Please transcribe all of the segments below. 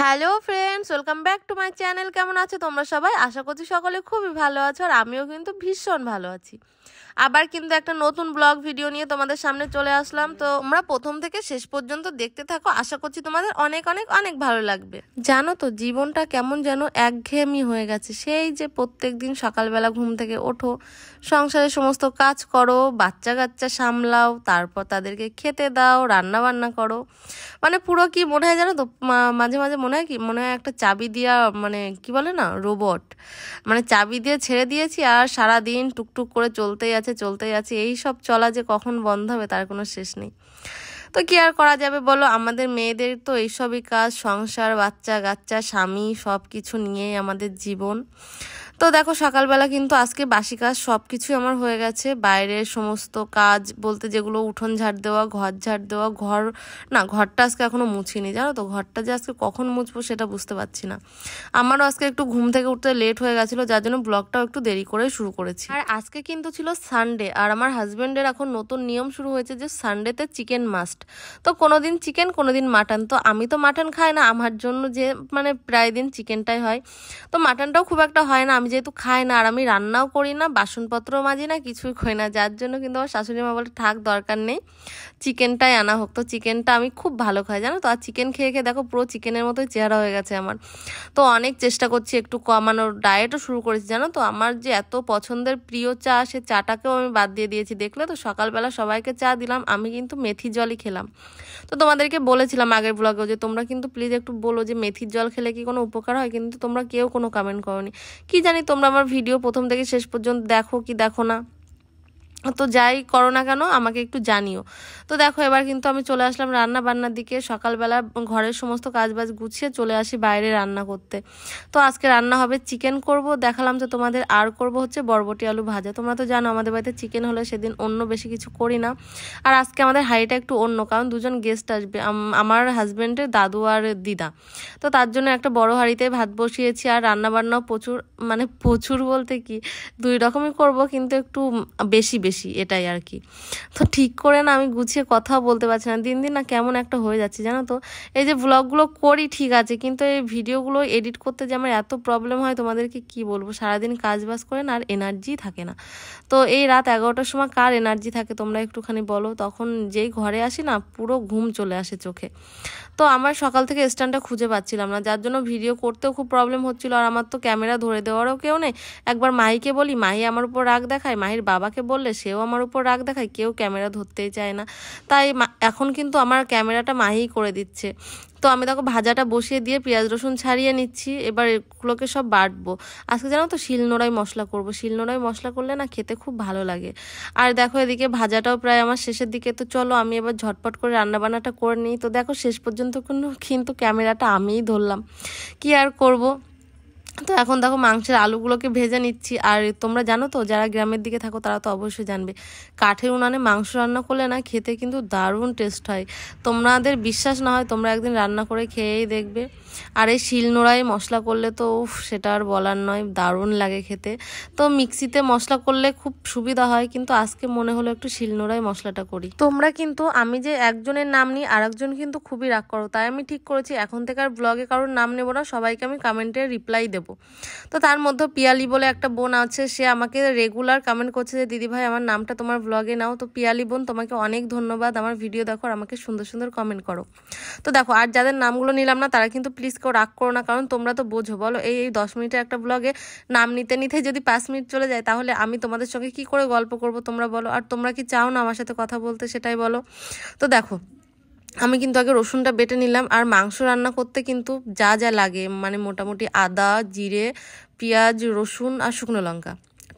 Hello friends, welcome back to my channel. কেমন আছো তোমরা সবাই? আশা করছি সকলে খুবই ভালো আছো, আর আমিও কিন্তু ভীষণ ভালো আছি। আবার কিন্তু একটা নতুন ব্লগ ভিডিও নিয়ে তোমাদের সামনে চলে আসলাম। তো তোমরা প্রথম থেকে শেষ পর্যন্ত দেখতে থাকো, আশা করছি তোমাদের অনেক অনেক অনেক ভালো লাগবে। জানো তো, জীবনটা কেমন যেন একঘেয়েমি হয়ে গেছে। সেই যে প্রত্যেক দিন সকালবেলা ঘুম থেকে ওঠো, সংসারের সমস্ত কাজ করো, বাচ্চা কাচ্চা সামলাও, তারপর তাদেরকে খেতে দাও, রান্না বান্না করো, মানে পুরো কি মনে হয় জানো তো, মাঝে মাঝে মনে হয় একটা চাবি দিয়া, মানে কি বলে না, রোবট, মানে চাবি দিয়ে ছেড়ে দিয়েছি আর সারা দিন টুকটুক করে চলতেই আছে। এই সব চলা যে কখন বন্ধ হবে তার কোনো শেষ নেই। তো কি আর করা যাবে বলো, আমাদের মেয়েদের তো এইসবই কাজ, সংসার, বাচ্চা কাচ্চা, স্বামী, সব কিছু নিয়েই আমাদের জীবন। তো দেখো, সকালবেলা কিন্তু আজকে বাসি কাজ সব কিছুই আমার হয়ে গেছে। বাইরের সমস্ত কাজ বলতে যেগুলো, উঠোন ঝাড় দেওয়া, ঘর ঝাড় দেওয়া, ঘরটা আজকে এখনো মুছিনি, জানো তো। ঘরটা যে আজকে কখন মুছবো সেটা বুঝতে পারছি না। আমারও আজকে একটু ঘুম থেকে উঠতে লেট হয়ে গেছিলো, যার জন্য ব্লগটাও একটু দেরি করে শুরু করেছি। আর আজকে কিন্তু ছিল সানডে, আর আমার হাজবেন্ডের এখন নতুন নিয়ম শুরু হয়েছে যে সানডেতে চিকেন মাস্ট। তো কোনোদিন চিকেন, কোনোদিন মাটন। তো আমি তো মাটন খাই না, আমার জন্য যে মানে প্রায় দিন চিকেনটাই হয়। তো মাটনটাও খুব একটা হয় না, আমি যেহেতু খাই না, আর আমি রান্নাও করি না, বাসনপত্রও মাজি না, কিছুই করি না, যার জন্য কিন্তু আমার শাশুড়ি মা বলে থাক, দরকার নেই, চিকেনটাই আনা হোক। তো চিকেনটা আমি খুব ভালো খাই, জানো তো। আর চিকেন খেয়ে খেয়ে দেখো পুরো চিকেনের মতোই চেহারা হয়ে গেছে আমার। তো অনেক চেষ্টা করছি একটু কমানোর, ডায়েটও শুরু করেছি, জানো তো। আমার যে এত পছন্দের প্রিয় চা, সে চাটাকেও আমি বাদ দিয়ে দিয়েছি। দেখলে তো, সকালবেলা সবাইকে চা দিলাম, আমি কিন্তু মেথি জলই খেলাম। তো তোমাদেরকে বলেছিলাম আগের ব্লগেও যে তোমরা কিন্তু প্লিজ একটু বলো যে মেথির জল খেলে কি কোনো উপকার হয়, কিন্তু তোমরা কেউ কোনো কমেন্ট করোনি। কি জানি তোমরা আমার ভিডিও প্রথম থেকে শেষ পর্যন্ত দেখো কি দেখো না। তো যাই করো না কেন, আমাকে একটু জানিও। তো দেখো, এবার কিন্তু আমি চলে আসলাম রান্না বান্নার দিকে। সকালবেলা ঘরের সমস্ত কাজবাজ গুছিয়ে চলে আসি বাইরে রান্না করতে। তো আজকে রান্না হবে চিকেন করব, দেখালাম যে তোমাদের। আর করব হচ্ছে বরবটি আলু ভাজা। তোমরা তো জানো আমাদের বাড়িতে চিকেন হলে সেদিন অন্য বেশি কিছু করি না। আর আজকে আমাদের হাঁড়িটা একটু অন্য, কারণ দুজন গেস্ট আসবে, আমার হাজব্যান্ডের দাদু আর দিদা। তো তার জন্য একটা বড় হাঁড়িতে ভাত বসিয়েছি। আর রান্না বান্নাও প্রচুর, মানে প্রচুর বলতে কি, 2 রকমই করব, কিন্তু একটু বেশি বেশি, এটাই আর কি। তো ঠিক করে না, আমি গুছিয়ে কথাও বলতে পারছি না, দিন দিন না কেমন একটা হয়ে যাচ্ছে, জানো তো। এই যে ব্লগগুলো করি ঠিক আছে, কিন্তু এই ভিডিওগুলো এডিট করতে যে আমার এত প্রবলেম হয়, তোমাদেরকে কি বলবো। সারাদিন কাজ বাজ করে না, আর এনার্জি থাকে না। তো এই রাত 11টার সময় কার এনার্জি থাকে তোমরা একটুখানি বলো। তখন যেই ঘরে আসি না, পুরো ঘুম চলে আসে চোখে। তো আমার সকাল থেকে স্ট্যান্ডটা খুঁজে পাচ্ছিলাম না, যার জন্য ভিডিও করতেও খুব প্রবলেম হচ্ছিল। আর আমার তো ক্যামেরা ধরে দেওয়ারও কেউ নেই। একবার মাহিকে বলি, মাহি আমার উপর রাগ দেখায়, মাহির বাবাকে বললে সেও আমার উপর রাগ দেখায়, কেউ ক্যামেরা ধরতেই চায় না। তাই এখন কিন্তু আমার ক্যামেরাটা মাহিই করে দিচ্ছে। তো আমি দেখো ভাজাটা বসিয়ে দিয়ে পেঁয়াজ রসুন ছাড়িয়ে নিচ্ছি, এবার এগুলোকে সব বাটবো। আজকে জানো তো শিলনোড়ায় মশলা করব। শিলনোড়ায় মশলা করলে না খেতে খুব ভালো লাগে। আর দেখো এদিকে ভাজাটাও প্রায় আমার শেষের দিকে। তো চলো আমি এবার ঝটপট করে রান্নাবান্নাটা করে নিই। তো দেখো শেষ পর্যন্ত কিন্তু ক্যামেরাটা আমিই ধরলাম, কি আর করব। তো এখন দেখো মাংসের আলুগুলোকে ভেজে নিচ্ছি। আর তোমরা জানো তো, যারা গ্রামের দিকে থাকো তারা তো অবশ্যই জানবে, কাঠের উনানে মাংস রান্না করলে না খেতে কিন্তু দারুণ টেস্ট হয়। তোমাদের বিশ্বাস না হয়, তোমরা একদিন রান্না করে খেয়েই দেখবে। আর এই শিলনোড়ায় মশলা করলে তো সেটা আর বলার নয়, দারুণ লাগে খেতে। তো মিক্সিতে মশলা করলে খুব সুবিধা হয়, কিন্তু আজকে মনে হলো একটু শিলনোড়ায় মশলাটা করি। তোমরা কিন্তু, আমি যে একজনের নাম নিই আর একজন কিন্তু খুবই রাগ করো, তাই আমি ঠিক করেছি এখন থেকে আর ব্লগে কারোর নাম নেবো না, সবাইকে আমি কমেন্টে রিপ্লাই দেবো। তো তার মধ্যে পিয়ালি বলে একটা বোন আছে, সে আমাকে রেগুলার কমেন্ট করছে যে দিদি ভাই আমার নামটা তোমার ব্লগে নাও। তো পিয়ালি বোন, তোমাকে অনেক ধন্যবাদ, আমার ভিডিও দেখো আর আমাকে সুন্দর সুন্দর কমেন্ট করো। তো দেখো, আর যাদের নামগুলো নিলাম না তারা কিন্তু প্লিজ কেউ রাগ করো না, কারণ তোমরা তো বোঝো বলো, এই 10 মিনিটের একটা ব্লগে নাম নিতে নিতে যদি 5 মিনিট চলে যায়, তাহলে আমি তোমাদের সঙ্গে কি করে গল্প করব তোমরা বলো। আর তোমরা কি চাও না আমার সাথে কথা বলতে, সেটাই বলো। তো দেখো, আমি কিন্তু আগে রসুনটা বেটে নিলাম। আর মাংস রান্না করতে কিন্তু যা যা লাগে, মানে মোটামুটি আদা, জিরে, পেঁয়াজ, রসুন আর শুকনো লঙ্কা,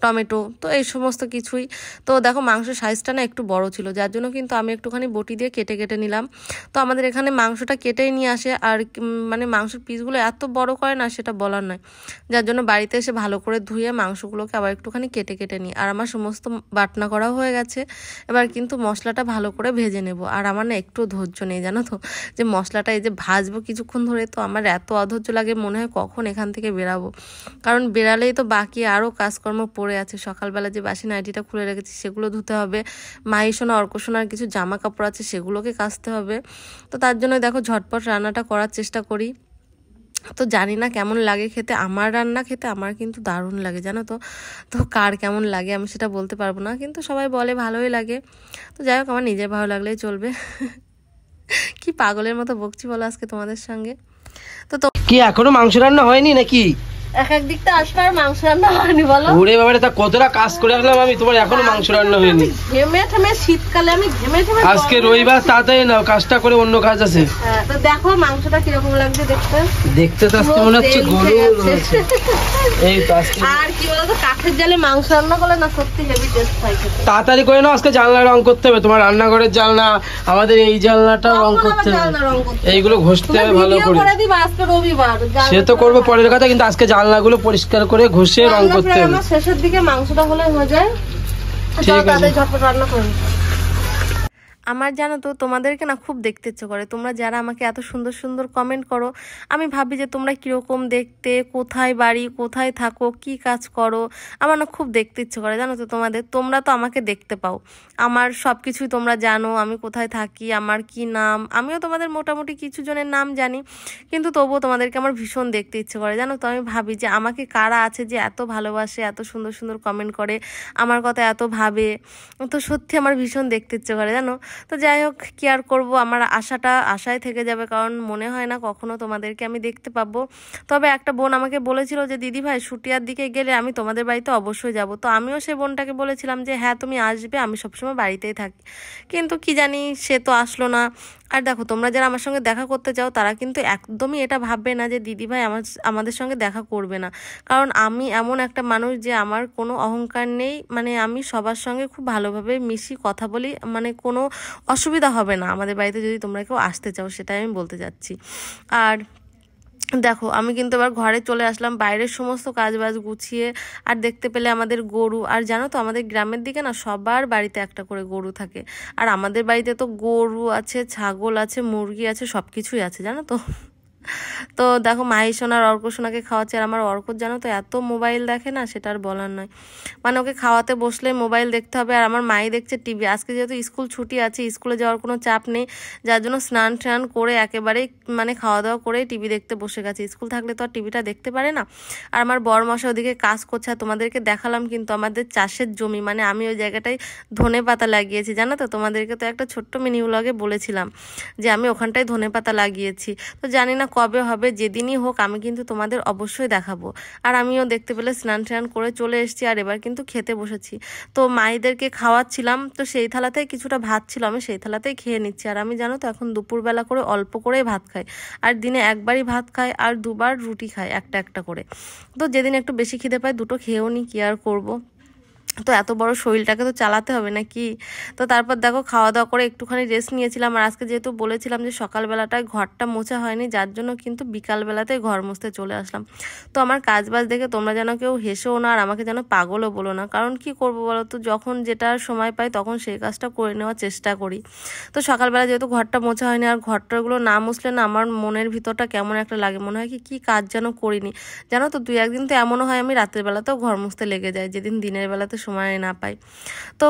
টমেটো, তো এই সমস্ত কিছুই। তো দেখো মাংসের সাইজটা না একটু বড় ছিল, যার জন্য কিন্তু আমি একটুখানি বটি দিয়ে কেটে কেটে নিলাম। তো আমাদের এখানে মাংসটা কেটেই নিয়ে আসে, আর মানে মাংসের পিসগুলো এত বড় করে না, সেটা বলার নয়। যার জন্য বাড়িতে এসে ভালো করে ধুয়ে মাংসগুলোকে আবার একটুখানি কেটে কেটে নিই। আর আমার সমস্ত বাটনা করাও হয়ে গেছে, এবার কিন্তু মশলাটা ভালো করে ভেজে নেব। আর আমার না একটু ধৈর্য নেই, জানো তো, যে মশলাটা এই যে ভাজবো কিছুক্ষণ ধরে, তো আমার এত অধৈর্য লাগে, মনে হয় কখন এখান থেকে বেরাবো। কারণ বেরালেই তো বাকি আরও কাজকর্ম পড়ে আছে। সকালবেলা যে বাসি নাইটিটা খুলে রেখেছি সেগুলো ধুতে হবে, মাহিসোনা অর্কসোনার কিছু জামা কাপড় আছে সেগুলোকে কাচতে হবে। তো তার জন্য দেখো ঝটপট রান্নাটা করার চেষ্টা করি। তো জানি না কেমন লাগে খেতে, আমার রান্না খেতে আমার কিন্তু দারুণ লাগে জানো তো। তো কার কেমন লাগে আমি সেটা বলতে পারবো না, কিন্তু সবাই বলে ভালোই লাগে। তো যাই হোক, আমার নিজের ভালো লাগলেই চলবে। কি পাগলের মতো বকছি বলো আজকে তোমাদের সঙ্গে। তো কি এখনো মাংস রান্না হয়নি নাকি? এক এক দিকটা আসবে আর মাংস রান্না হয়নি বলো। ওরে বাবারে, তা কতটা কাজ করে আসলাম আমি, তোমার এখনো মাংস রান্না হয়নি? ঘেমে ঠেমে শীতকালে আমি ঘেমে ঠেমে। আজকে রবিবার, তাড়াতাড়ি নাও, কাজটা করে অন্য কাজ আছে। তো দেখো মাংসটা কিরকম লাগছে দেখতে। দেখতে তো আজকে মনে হচ্ছে গরু হয়েছে। এই তো আজকে আর কি বলতো, কাঠের জালে মাংস রান্না করলে না সত্যি হেভি টেস্ট হয় খেতে। তাড়াতাড়ি করে নাও, আজকে জানলা রং করতে হবে, তোমার রান্নাঘরের জানলা, আমাদের এই জানলাটা রং করতে হবে, এইগুলো ঘষতে হবে ভালো করে। আজকে রবিবার, সে তো করবো পরের কথা, কিন্তু আজকে জানলাগুলো পরিষ্কার করে ঘষে রং করতে হবে। শেষের দিকে মাংসটা হলে হয়ে যায়। ঠিক আছে, ঝটপট রান্না করি। আমার জানো তো তোমাদেরকে না খুব দেখতে ইচ্ছে করে, তোমরা যারা আমাকে এত সুন্দর সুন্দর কমেন্ট করো, আমি ভাবি যে তোমরা কীরকম দেখতে, কোথায় বাড়ি, কোথায় থাকো, কি কাজ করো, আমার না খুব দেখতে ইচ্ছে করে জানো তো তোমাদের। তোমরা তো আমাকে দেখতে পাও, আমার সব কিছুই তোমরা জানো, আমি কোথায় থাকি, আমার কি নাম, আমিও তোমাদের মোটামুটি কিছু জনের নাম জানি, কিন্তু তবুও তোমাদেরকে আমার ভীষণ দেখতে ইচ্ছে করে জানো তো। আমি ভাবি যে আমাকে কারা আছে যে এত ভালোবাসে, এত সুন্দর সুন্দর কমেন্ট করে, আমার কথা এত ভাবে, তো সত্যি আমার ভীষণ দেখতে ইচ্ছে করে জানো। তো যাই হোক, কি আর করবো, আমার আশায় থেকে যাবে, কারণ মনে হয় না কখনো তোমাদেরকে আমি দেখতে পাবো। তবে একটা বোন আমাকে বলেছিল যে দিদি ভাই শুটিয়ার দিকে গেলে আমি তোমাদের বাড়িতে অবশ্যই যাব। তো আমিও সেই বোনটাকে বলেছিলাম যে হ্যাঁ তুমি আসবে, আমি সবসময় বাড়িতেই থাকি, কিন্তু কি জানি সে তো আসলো না। আর দেখো, তোমরা যারা আমার সঙ্গে দেখা করতে চাও তারা কিন্তু একদমই এটা ভাববে না যে দিদিভাই আমাদের সঙ্গে দেখা করবে না, কারণ আমি এমন একটা মানুষ যে আমার কোনো অহংকার নেই, মানে আমি সবার সঙ্গে খুব ভালোভাবে মিশি, কথা বলি, মানে কোনো অসুবিধা হবে না আমাদের বাড়িতে যদি তোমরা কেউ আসতে চাও, সেটাই আমি বলতে চাচ্ছি। আর দেখো, আমি কিন্তু এবার ঘরে চলে আসলাম, বাইরের সমস্ত কাজবাজ গুছিয়ে। আর দেখতে পেলে আমাদের গরু, আর জানো তো আমাদের গ্রামের দিকে না সবার বাড়িতে একটা করে গরু থাকে, আর আমাদের বাড়িতে তো গরু আছে, ছাগল আছে, মুরগি আছে, সব কিছুই আছে জানো তো। তো দেখো, মাহি সোনার অর্ক সোনাকে খাওয়াচ্ছে, আর আমার অর্ক জানো তো এত মোবাইল দেখে না, সেটা আর বলার নয়, মানে ওকে খাওয়াতে বসলে মোবাইল দেখতে হবে, আর আমার মাই দেখছে টিভি। আজকে যেহেতু স্কুল ছুটি আছে, স্কুলে যাওয়ার কোনো চাপ নেই, যার জন্য স্নান টান করে একেবারেই মানে খাওয়া দাওয়া করে টিভি দেখতে বসে গেছে। স্কুল থাকলে তো আর টিভিটা দেখতে পারে না। আর আমার বর মশা ওদিকে কাজ করছে, আর তোমাদেরকে দেখালাম কিন্তু আমাদের চাষের জমি, মানে আমি ওই জায়গাটায় ধনে পাতা লাগিয়েছি জানো তো। তোমাদেরকে তো একটা ছোট্ট মিনি ব্লগে বলেছিলাম যে আমি ওখানটায় ধনে পাতা লাগিয়েছি। তো জানি না কবে হবে, যেদিনই হোক আমি কিন্তু তোমাদের অবশ্যই দেখাবো। আর আমিও দেখতে পেলে স্নান টান করে চলে এসেছি, আর এবার কিন্তু খেতে বসেছি। তো মাইদেরকে খাওয়াচ্ছিলাম, তো সেই থালাতেই কিছুটা ভাত ছিল, আমি সেই থালাতেই খেয়ে নিচ্ছি। আর আমি জানো তো এখন দুপুরবেলা করে অল্প করেই ভাত খাই, আর দিনে একবারই ভাত খাই, আর দুবার রুটি খাই একটা একটা করে। তো যেদিন একটু বেশি খিদে পাই দুটো খেয়েও নি, কি আর করবো। তো এত বড় শরীরটাকে তো চালাতে হবে নাকি। তো তারপর দেখো, খাওয়া দাওয়া করে একটুখানি রেস্ট নিয়েছিলাম। আর আজকে যেহেতু বলেছিলাম যে সকালবেলাটায় ঘরটা মোছা হয়নি, যার জন্য কিন্তু বিকালবেলাতে ঘর মুছতে চলে আসলাম। তো আমার কাজবাজ দেখে তোমরা যেন কেউ হেসেও না, আর আমাকে যেন পাগলও বলো না, কারণ কি করবো বলো তো, যখন যেটা সময় পাই তখন সেই কাজটা করে নেওয়ার চেষ্টা করি। তো সকালবেলা যেহেতু ঘরটা মোছা হয়নি, আর ঘরটাগুলো না মুছলে না আমার মনের ভিতরটা কেমন একটা লাগে, মনে হয় কি কাজ যেন করিনি জানো তো। 2-1 দিন তো এমনও হয় আমি রাতের বেলাতেও ঘর মুছতে লেগে যায়, যেদিন দিনের বেলাতে সময় না পাই। তো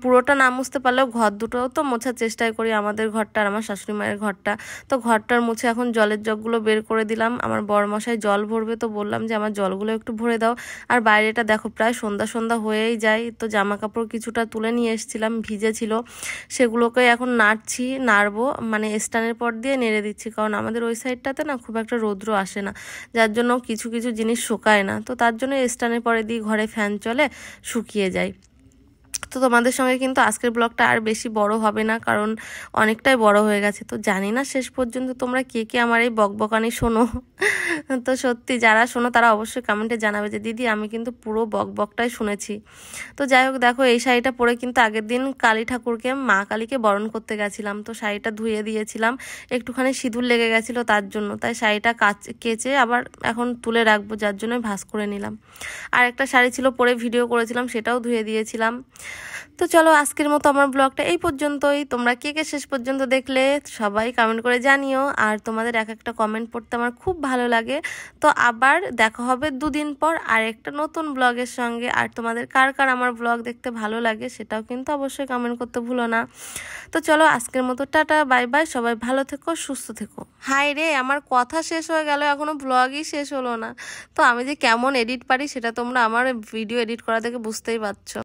পুরোটা না মুছতে পারলেও ঘর দুটোও তো মোছার চেষ্টাই করি, আমাদের ঘরটা আর আমার শাশুড়ি মায়ের ঘরটা। তো ঘরটার মুছে এখন জলের জগগুলো বের করে দিলাম, আমার বরমশাই জল ভরবে, তো বললাম যে আমার জলগুলো একটু ভরে দাও। আর বাইরেটা দেখো প্রায় সন্ধ্যা সন্ধ্যা হয়েই যায়, তো জামা কাপড় কিছুটা তুলে নিয়ে এসেছিলাম, ভিজে ছিল, সেগুলোকে এখন নাড়বো, মানে স্ট্যান্ডের পর দিয়ে নেড়ে দিচ্ছি, কারণ আমাদের ওই সাইডটাতে না খুব একটা রৌদ্র আসে না, যার জন্য কিছু কিছু জিনিস শুকায় না, তো তার জন্য স্ট্যান্ডের পরে দিয়ে ঘরে ফ্যান চলে শুকিয়ে যায়। তো তোমাদের সঙ্গে কিন্তু আজকের ব্লগটা আর বেশি বড় হবে না, কারণ অনেকটাই বড় হয়ে গেছে। তো জানি না শেষ পর্যন্ত তোমরা কে কে আমার এই বকবকানি শোনো। তো সত্যি যারা শোনো তারা অবশ্যই কমেন্টে জানাবে যে দিদি আমি কিন্তু পুরো বকবকটাই শুনেছি। তো যাই হোক, দেখো এই শাড়িটা পরে কিন্তু আগের দিন কালী ঠাকুরকে, মা কালীকে বরণ করতে গেছিলাম, তো শাড়িটা ধুয়ে দিয়েছিলাম, একটুখানি সিঁদুর লেগে গেছিলো তার জন্য, তাই শাড়িটা কেচে আবার এখন তুলে রাখবো, যার জন্য ভাঁজ করে নিলাম। আর একটা শাড়ি ছিল পরে ভিডিও করেছিলাম, সেটাও ধুয়ে দিয়েছিলাম। তো চলো আজকের মতো আমার ব্লগটা এই পর্যন্তই। তোমরা কে কে শেষ পর্যন্ত দেখলে সবাই কমেন্ট করে জানিও, আর তোমাদের এক একটা কমেন্ট পড়তে আমার খুব ভালো লাগে। তো আবার দেখা হবে দুদিন পর আর একটা নতুন ব্লগের সঙ্গে। আর তোমাদের কার কার আমার ব্লগ দেখতে ভালো লাগে সেটাও কিন্তু অবশ্যই কমেন্ট করতে ভুলো না। তো চলো আজকের মতো টাটা, বাই বাই, সবাই ভালো থেকো, সুস্থ থেকো। হাই রে, আমার কথা শেষ হয়ে গেল, এখনো ব্লগই শেষ হলো না। তো আমি যে কেমন এডিট পারি সেটা তোমরা আমার ভিডিও এডিট করা থেকে বুঝতেই পারছো।